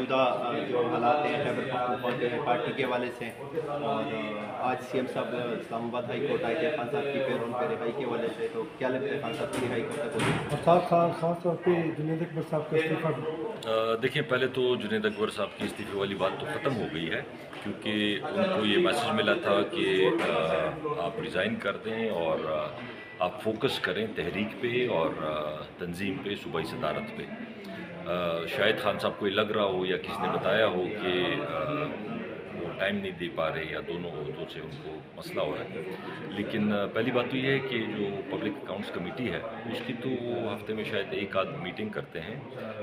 موجودہ جو حالات ہیں خیبر پختونخوا کے پارٹی کے حوالے سے، اور آج سی ایم صاحب اسلام آباد ہائی کورٹ آئے تھے خان صاحب کی پیرون پہ رہائی کے حوالے سے، تو کیا لگتا ہے خان صاحب کی رہائی کب تک ہوگی؟ اور خاص طور پہ جنید اکبر صاحب کا استعفیٰ دیکھیں، پہلے تو جنید اکبر صاحب کی استعفے والی بات تو ختم ہو گئی ہے، کیونکہ ان کو یہ میسج ملا تھا کہ آپ ریزائن کر دیں اور آپ فوکس کریں تحریک پہ اور تنظیم پہ، صوبائی صدارت پہ۔ شاید خان صاحب کو یہ لگ رہا ہو یا کسی نے بتایا ہو کہ وہ ٹائم نہیں دے پا رہے یا دونوں عہدوں سے ان کو مسئلہ ہو رہا ہے، لیکن پہلی بات تو یہ ہے کہ جو پبلک اکاؤنٹس کمیٹی ہے اس کی تو ہفتے میں شاید ایک آدھ میٹنگ کرتے ہیں،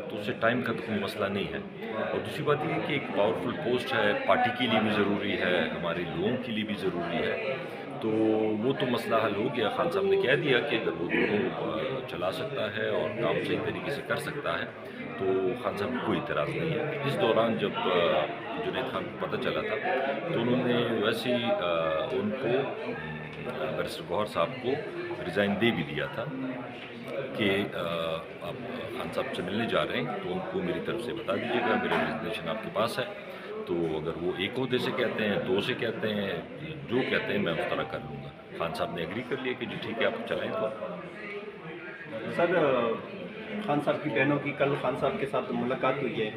تو اس سے ٹائم کا تو کوئی مسئلہ نہیں ہے۔ اور دوسری بات یہ ہے کہ ایک پاورفل پوسٹ ہے، پارٹی کے لیے بھی ضروری ہے، ہمارے لوگوں کے لیے بھی ضروری ہے، تو وہ تو مسئلہ حل ہو گیا۔ خان صاحب نے کہہ دیا کہ اگر وہ دونوں چلا سکتا ہے اور کام صحیح طریقے سے کر سکتا ہے تو خان صاحب کو کوئی اعتراض نہیں ہے۔ اس دوران جب جنید خان کو پتہ چلا تھا تو انہوں نے ویسے ہی ان کو بیرسٹر گوہر صاحب کو ریزائن دے بھی دیا تھا کہ آپ خان صاحب سے ملنے جا رہے ہیں تو ان کو میری طرف سے بتا دیجیے گا، میرا ریزگنیشن آپ کے پاس ہے، تو اگر وہ ایک عہدے سے کہتے ہیں، دو سے کہتے ہیں، جو کہتے ہیں میں اس طرح کر لوں گا۔ خان صاحب نے ایگری کر لیا کہ جی ٹھیک ہے آپ چلیں۔ تو سر، خان صاحب کی بہنوں کی کل خان صاحب کے ساتھ ملاقات ہوئی ہے،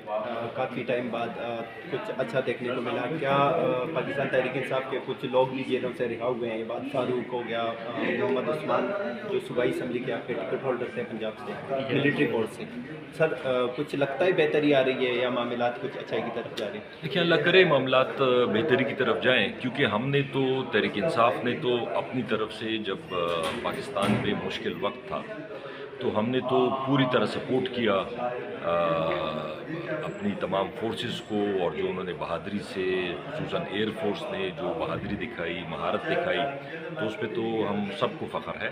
کافی ٹائم بعد کچھ اچھا دیکھنے کو ملا۔ کیا پاکستان تحریک انصاف کے کچھ لوگ بھی جیلوں سے رہا ہوئے ہیں؟ بات فاروق ہو گیا، محمد عثمان جو صوبائی اسمبلی کے آپ کے ٹکٹ ہولڈر تھے پنجاب سے، ملٹری کورٹ سے، سر کچھ لگتا ہے بہتری آ رہی ہے یا معاملات کچھ اچھائی کی طرف جا رہے ہیں؟ دیکھیں، اللہ کرے معاملات بہتری کی طرف جائیں، کیونکہ ہم نے تو تحریک انصاف نے تو اپنی طرف سے جب پاکستان پہ مشکل وقت تھا تو ہم نے تو پوری طرح سپورٹ کیا اپنی تمام فورسز کو، اور جو انہوں نے بہادری سے خصوصاً ایئر فورس نے جو بہادری دکھائی، مہارت دکھائی، تو اس پہ تو ہم سب کو فخر ہے۔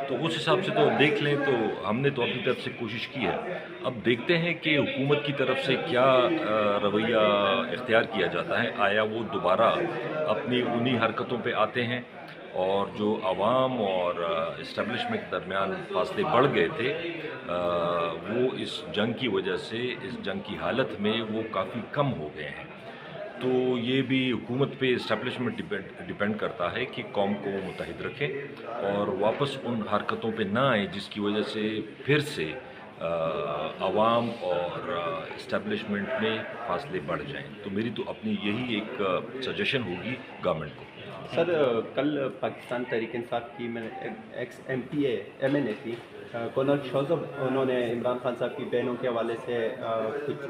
تو اس حساب سے تو دیکھ لیں تو ہم نے تو اپنی طرف سے کوشش کی ہے۔ اب دیکھتے ہیں کہ حکومت کی طرف سے کیا رویہ اختیار کیا جاتا ہے، آیا وہ دوبارہ اپنی انہی حرکتوں پہ آتے ہیں، اور جو عوام اور اسٹیبلشمنٹ کے درمیان فاصلے بڑھ گئے تھے وہ اس جنگ کی وجہ سے، اس جنگ کی حالت میں وہ کافی کم ہو گئے ہیں۔ تو یہ بھی حکومت پہ، اسٹیبلشمنٹ ڈیپینڈ کرتا ہے کہ قوم کو متحد رکھیں اور واپس ان حرکتوں پہ نہ آئیں جس کی وجہ سے پھر سے عوام اور اسٹیبلشمنٹ میں فاصلے بڑھ جائیں۔ تو میری تو اپنی یہی ایک سجیشن ہوگی گورنمنٹ کو۔ سر، کل پاکستان تحریک انصاف کی ex M P M N A تھی کنال شوزب، انہوں نے عمران خان صاحب کی بہنوں کے حوالے سے کچھ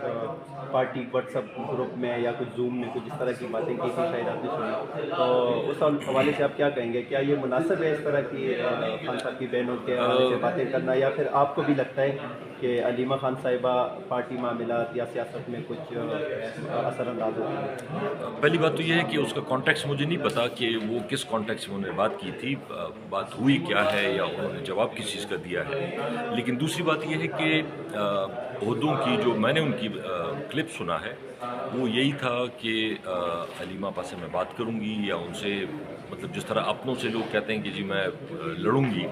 پارٹی واٹس ایپ گروپ میں یا کچھ زوم میں کچھ اس طرح کی باتیں کی تھی، شاید آپ نے سنی، تو اس حوالے سے آپ کیا کہیں گے؟ کیا یہ مناسب ہے اس طرح کی خان صاحب کی بہنوں کے حوالے سے باتیں کرنا، یا پھر آپ کو بھی لگتا ہے کہ علیمہ خان صاحبہ پارٹی معاملات یا سیاست میں کچھ اثر انداز ہوتی ہے؟ پہلی بات تو یہ ہے کہ اس کا کانٹیکس مجھے نہیں پتا کہ وہ کس کانٹیکس میں انہوں نے بات کی تھی، بات ہوئی کیا ہے یا انہوں نے جواب کس چیز کا دیا ہے۔ لیکن دوسری بات یہ ہے کہ عہدوں کی جو میں نے ان کی کلپ سنا ہے وہ یہی تھا کہ علیمہ آپا سے میں بات کروں گی، یا ان سے مطلب جس طرح اپنوں سے لوگ کہتے ہیں کہ جی میں لڑوں گی،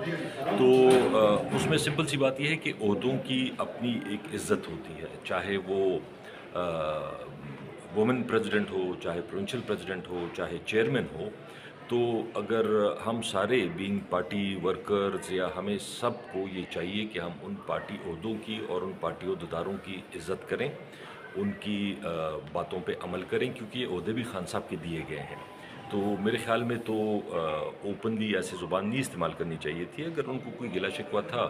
تو اس میں سمپل سی بات یہ ہے کہ عہدوں کی اپنی ایک عزت ہوتی ہے، چاہے وہ وومن پریزیڈنٹ ہو، چاہے پروونشل پریزیڈنٹ ہو، چاہے چیئرمین ہو، تو اگر ہم سارے بینگ پارٹی ورکرز یا ہمیں سب کو یہ چاہیے کہ ہم ان پارٹی عہدوں کی اور ان پارٹی عہدیداروں کی عزت کریں، ان کی باتوں پہ عمل کریں، کیونکہ یہ عہدے بھی خان صاحب کے دیے گئے ہیں۔ تو میرے خیال میں تو اوپنلی ایسے زبان نہیں استعمال کرنی چاہیے تھی۔ اگر ان کو کوئی گلہ شکوہ تھا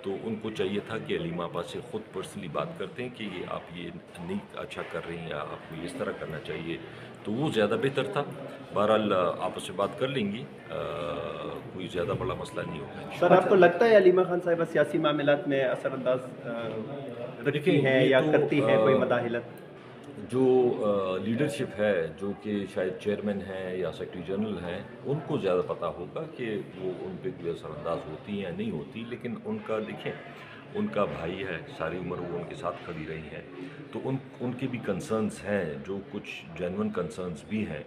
تو ان کو چاہیے تھا کہ علیمہ آپا سے خود پرسنلی بات کرتے ہیں کہ یہ آپ یہ نہیں اچھا کر رہی ہیں یا آپ کو اس طرح کرنا چاہیے، تو وہ زیادہ بہتر تھا۔ بہرحال آپس سے بات کر لیں گی، کوئی زیادہ بڑا مسئلہ نہیں ہوگا۔ سر، آپ کو لگتا ہے علیمہ خان صاحبہ سیاسی معاملات میں اثر انداز رکھتی ہیں یا کرتی ہیں کوئی مداخلت؟ جو لیڈرشپ ہے، جو کہ شاید چیئرمین ہیں یا سیکرٹری جنرل ہیں، ان کو زیادہ پتہ ہوگا کہ وہ ان پہ کوئی اثر انداز ہوتی ہیں یا نہیں ہوتی، لیکن ان کا دیکھیں ان کا بھائی ہے، ساری عمر وہ ان کے ساتھ کھڑی رہی ہیں، تو ان کے بھی کنسرنز ہیں، جو کچھ جینون کنسرنز بھی ہیں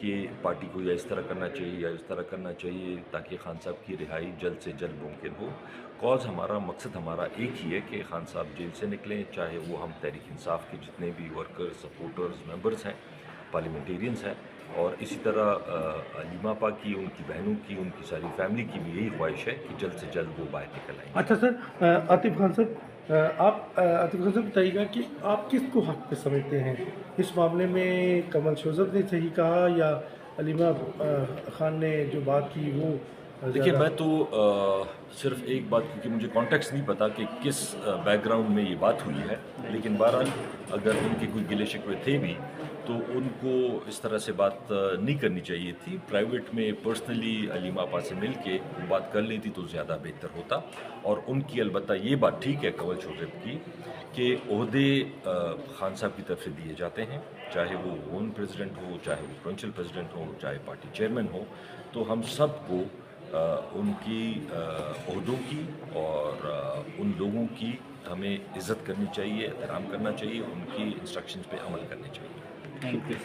کہ پارٹی کو یا اس طرح کرنا چاہیے یا اس طرح کرنا چاہیے تاکہ خان صاحب کی رہائی جلد سے جلد ممکن ہو. کاز ہمارا مقصد ہمارا ایک ہی ہے کہ خان صاحب جیل سے نکلیں، چاہے وہ ہم تحریک انصاف کے جتنے بھی ورکرز، سپورٹرز، ممبرز ہیں، پارلیمنٹیرینز ہیں، اور اسی طرح علیمہ آپا کی، ان کی بہنوں کی، ان کی ساری فیملی کی بھی یہی خواہش ہے کہ جلد سے جلد وہ باہر نکل آئیں. اچھا سر، عاطف خان صاحب، آپ عاطف خان صاحب بتائیے گا کہ آپ کس کو حق پہ سمجھتے ہیں اس معاملے میں؟ کمل شوذب نے صحیح کہا یا علیمہ خان نے جو بات کی وہ دیکھیے، میں تو صرف ایک بات، کیونکہ مجھے کانٹیکس نہیں پتا کہ کس بیک گراؤنڈ میں یہ بات ہوئی ہے، لیکن بہرحال اگر ان کے کوئی گلے شکوے تھے بھی تو ان کو اس طرح سے بات نہیں کرنی چاہیے تھی. پرائیویٹ میں پرسنلی علیمہ آپا سے مل کے بات کر لیتی تو زیادہ بہتر ہوتا. اور ان کی البتہ یہ بات ٹھیک ہے کنول شوذب کی کہ عہدے خان صاحب کی طرف سے دیے جاتے ہیں، چاہے وہ زون پریزیڈنٹ ہو، چاہے وہ پروونشل پریزیڈنٹ ہو، چاہے پارٹی چیئرمین ہو. تو ہم سب کو ان کی عہدوں کی اور ان لوگوں کی ہمیں عزت کرنی چاہیے، احترام کرنا چاہیے، ان کی انسٹرکشنز پہ عمل کرنے چاہیے. Thank you.